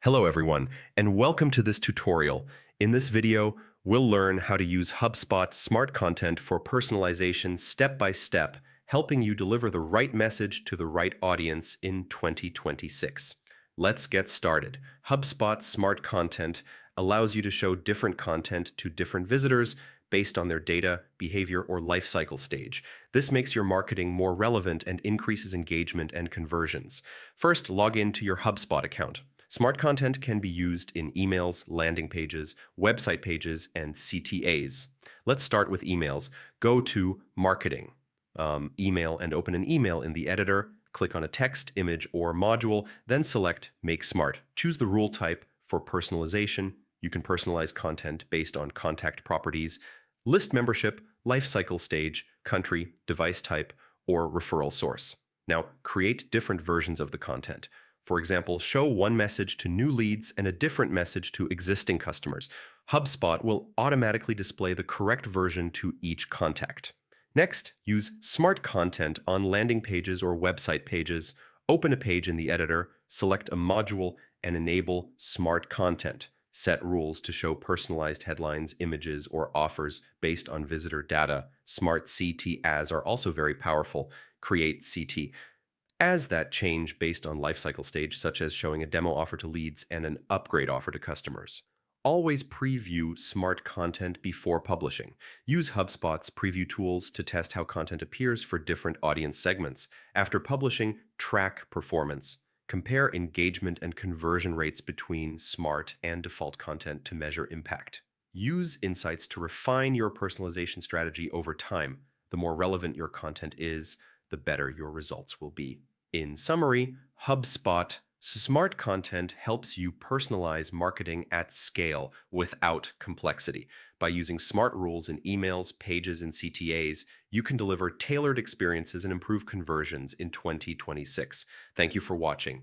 Hello everyone, and welcome to this tutorial. In this video, we'll learn how to use HubSpot Smart Content for personalization step by step, helping you deliver the right message to the right audience in 2026. Let's get started. HubSpot Smart Content allows you to show different content to different visitors based on their data, behavior, or life cycle stage. This makes your marketing more relevant and increases engagement and conversions. First, log into your HubSpot account. Smart content can be used in emails, landing pages, website pages, and CTAs. Let's start with emails. Go to Marketing, Email, and open an email in the editor. Click on a text, image, or module, then select Make Smart. Choose the rule type for personalization. You can personalize content based on contact properties, list membership, life cycle stage, country, device type, or referral source. Now, create different versions of the content. For example, show one message to new leads and a different message to existing customers. HubSpot will automatically display the correct version to each contact. Next, use smart content on landing pages or website pages. Open a page in the editor, select a module, and enable smart content. Set rules to show personalized headlines, images, or offers based on visitor data. Smart CTAs are also very powerful. Create CT as that change based on lifecycle stage, such as showing a demo offer to leads and an upgrade offer to customers. Always preview smart content before publishing. Use HubSpot's preview tools to test how content appears for different audience segments. After publishing, track performance. Compare engagement and conversion rates between smart and default content to measure impact. Use insights to refine your personalization strategy over time. The more relevant your content is, the better your results will be. In summary, HubSpot Smart Content helps you personalize marketing at scale without complexity. By using smart rules in emails, pages, and CTAs, you can deliver tailored experiences and improve conversions in 2026. Thank you for watching.